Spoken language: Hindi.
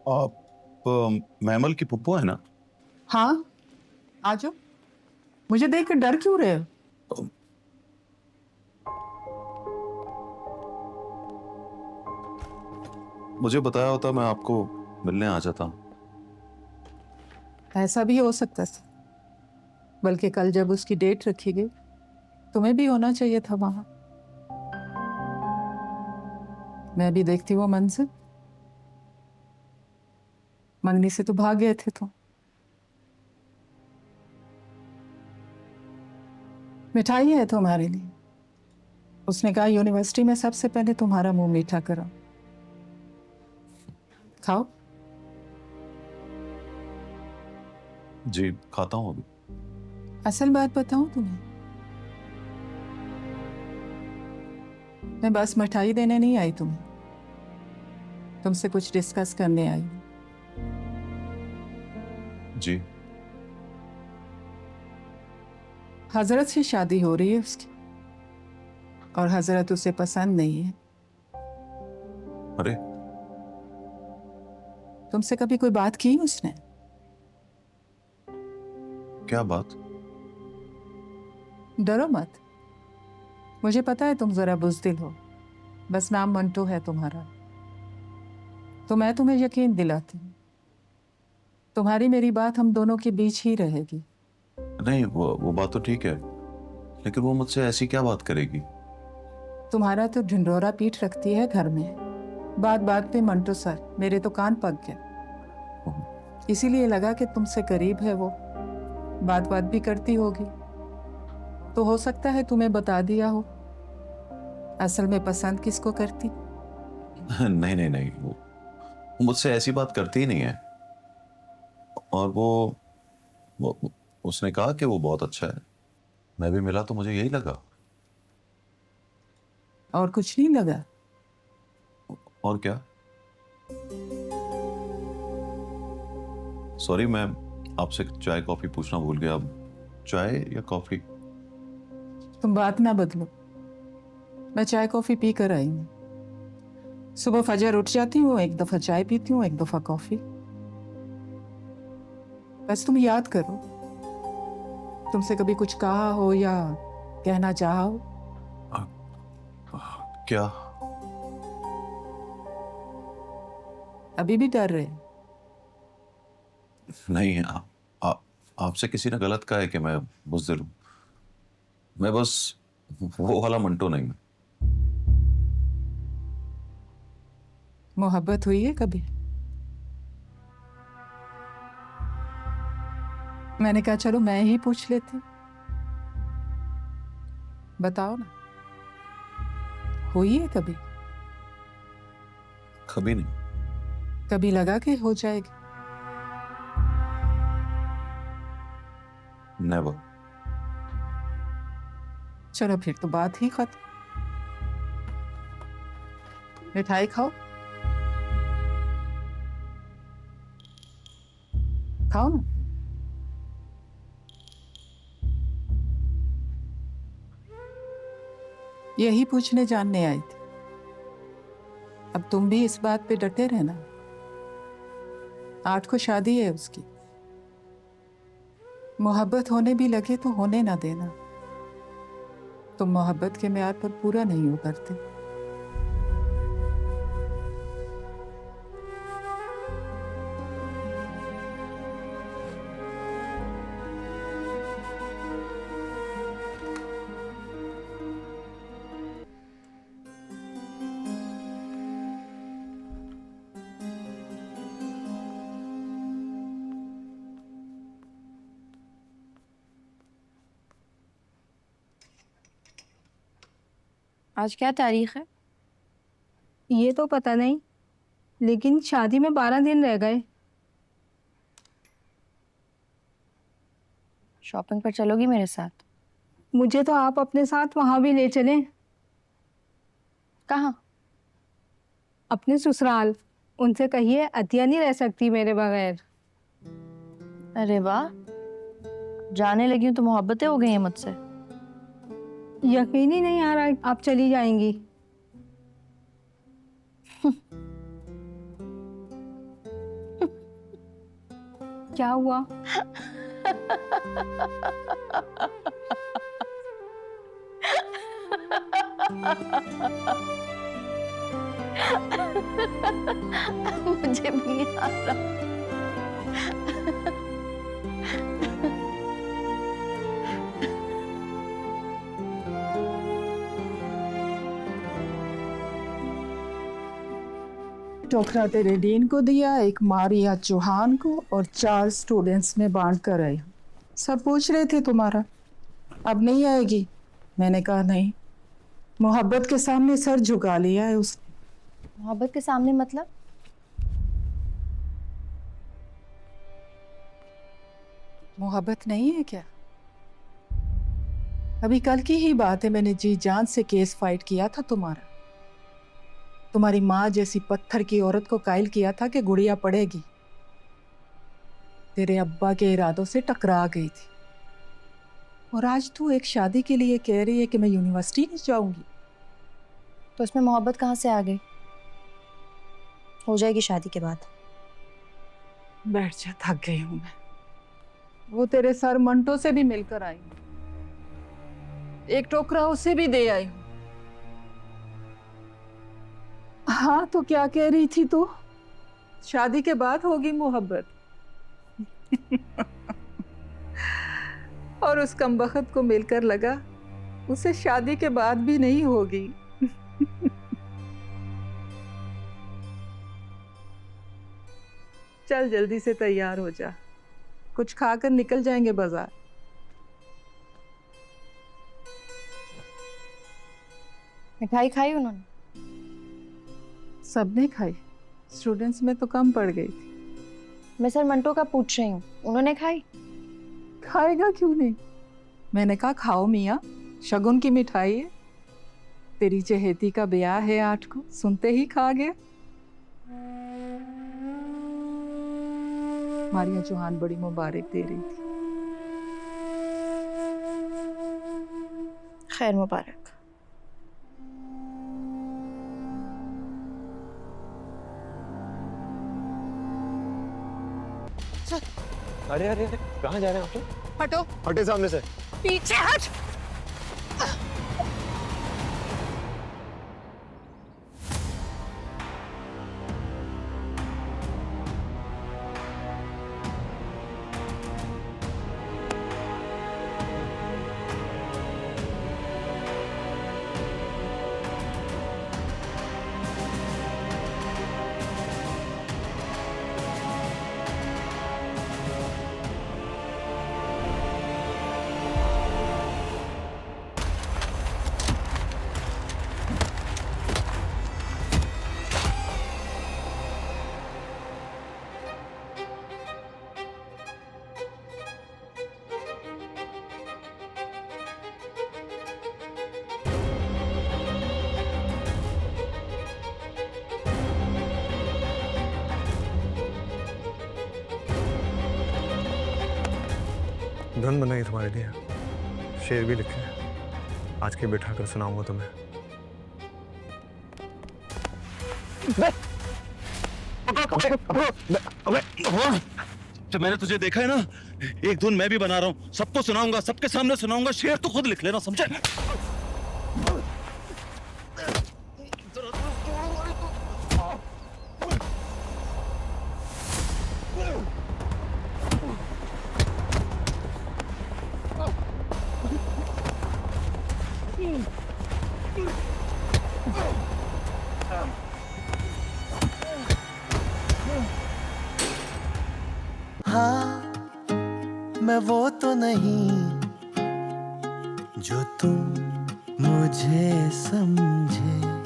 आप मैमल की पुप्पो है ना? हाँ, आ जाओ। मुझे देख कर डर क्यों रहे हो? अ, मुझे बताया होता मैं आपको मिलने आ जाता। ऐसा भी हो सकता था। बल्कि कल जब उसकी डेट रखी गई, तुम्हें भी होना चाहिए था वहां। मैं भी देखती वो मंजिल। मंगनी से तो भाग गए थे तुम। मिठाई है तुम्हारे लिए। उसने कहा यूनिवर्सिटी में सबसे पहले तुम्हारा मुंह मीठा करो। खाओ। जी खाता हूँ अभी। असल बात बताऊं तुम्हें, मैं बस मिठाई देने नहीं आई तुम्हें, तुमसे कुछ डिस्कस करने आई हूं। जी। हजरत से शादी हो रही है उसकी, और हजरत उसे पसंद नहीं है। अरे तुमसे कभी कोई बात की उसने? क्या बात? डरो मत। मुझे पता है तुम जरा बुजदिल हो। बस नाम मंटो है तुम्हारा, तो मैं तुम्हें यकीन दिलाती हूँ, तुम्हारी मेरी बात हम दोनों के बीच ही रहेगी। नहीं, वो बात तो ठीक है, लेकिन वो मुझसे ऐसी क्या बात करेगी? तुम्हारा तो ढिंढोरा पीट रखती है घर में। बात बात पे मंटो सर, मेरे तो कान पक गए। हम्म, इसीलिए लगा कि तुमसे करीब है वो, बात बात भी करती होगी, तो हो सकता है तुम्हें बता दिया हो असल में पसंद किसको करती। नहीं नहीं नहीं, वो मुझसे ऐसी बात करती ही नहीं है। और वो उसने कहा कि वो बहुत अच्छा है। मैं भी मिला तो मुझे यही लगा। और कुछ नहीं लगा? और क्या? सॉरी, मैं आपसे चाय कॉफी पूछना भूल गया। अब चाय या कॉफी? तुम बात ना बदलो। मैं चाय कॉफी पी कर आई हूँ। सुबह फजर उठ जाती हूँ, एक दफा चाय पीती हूँ, एक दफा कॉफी। बस तुम याद करो, तुमसे कभी कुछ कहा हो या कहना चाहा हो? आ, क्या? अभी भी डर रहे हो? नहीं, आपसे किसी ने गलत कहा है कि मैं बुज़दिल हूँ। मैं बस वो वाला मंटो नहीं हूँ। मोहब्बत हुई है कभी? मैंने कहा चलो मैं ही पूछ लेती। बताओ ना, हुई है कभी? कभी नहीं। कभी लगा कि हो जाएगी? नेवर। चलो फिर तो बात ही खत्म। मिठाई खाओ। खाओ ना। यही पूछने जानने आई थी। अब तुम भी इस बात पे डटे रहना। 8 को शादी है उसकी। मोहब्बत होने भी लगे तो होने ना देना। तुम मोहब्बत के म्यार पर पूरा नहीं उतरते। आज क्या तारीख है? ये तो पता नहीं, लेकिन शादी में 12 दिन रह गए। शॉपिंग पर चलोगी मेरे साथ? मुझे तो आप अपने साथ वहां भी ले चलें। कहाँ? अपने ससुराल। उनसे कहिए अतिया नहीं रह सकती मेरे बगैर। अरे वाह, जाने लगी हूँ तो मोहब्बतें हो गई हैं मुझसे। यकीन ही नहीं आ रहा आप चली जाएंगी। क्या हुआ? मुझे भी नहीं आ रहा। टोकरा तेरे डीन को दिया, एक मारिया चौहान को और 4 स्टूडेंट्स में बांट कर आई। सब पूछ रहे थे तुम्हारा, अब नहीं आएगी? मैंने कहा नहीं, मोहब्बत के सामने सर झुका लिया है उसने। मोहब्बत के सामने मतलब? मोहब्बत नहीं है क्या? अभी कल की ही बात है, मैंने जी जान से केस फाइट किया था तुम्हारा। तुम्हारी माँ जैसी पत्थर की औरत को कायल किया था कि गुड़िया पड़ेगी। तेरे अब्बा के इरादों से टकरा गई थी, और आज तू एक शादी के लिए कह रही है कि मैं यूनिवर्सिटी नहीं जाऊंगी। तो इसमें मोहब्बत कहाँ से आ गई? हो जाएगी शादी के बाद। बैठ जा, थक गई हूं मैं। वो तेरे सर मंटो से भी मिलकर आई हूं, एक टोकरा उसे भी दे आई हूं। हाँ, तो क्या कह रही थी तू? शादी के बाद होगी मोहब्बत। और उस कमबख्त को मिलकर लगा उसे शादी के बाद भी नहीं होगी। चल जल्दी से तैयार हो जा, कुछ खाकर निकल जाएंगे बाजार। मिठाई खाई उन्होंने? सबने खाई, स्टूडेंट्स में तो कम पड़ गई थी। मैं सर मंटो का पूछ रही हूँ, उन्होंने खाई? खाएगा क्यों नहीं? मैंने कहा खाओ मियाँ, शगुन की मिठाई है। तेरी चहेती का ब्याह है 8 को, सुनते ही खा गया। मारिया चौहान बड़ी मुबारक दे रही थी। खैर मुबारक। अरे अरे अरे कहाँ जा रहे हैं आप लोग? हटो, हटे सामने से। पीछे हट। धुन बनाई तुम्हारे लिए, शेर भी लिखे हैं, आज के बिठा कर सुनाऊंगा तुम्हें। तो मैंने तुझे देखा है ना, एक धुन मैं भी बना रहा हूँ, सबको सुनाऊंगा, सबके सामने सुनाऊंगा। शेर तो खुद लिख लेना, समझे? हाँ, मैं वो तो नहीं जो तुम मुझे समझे।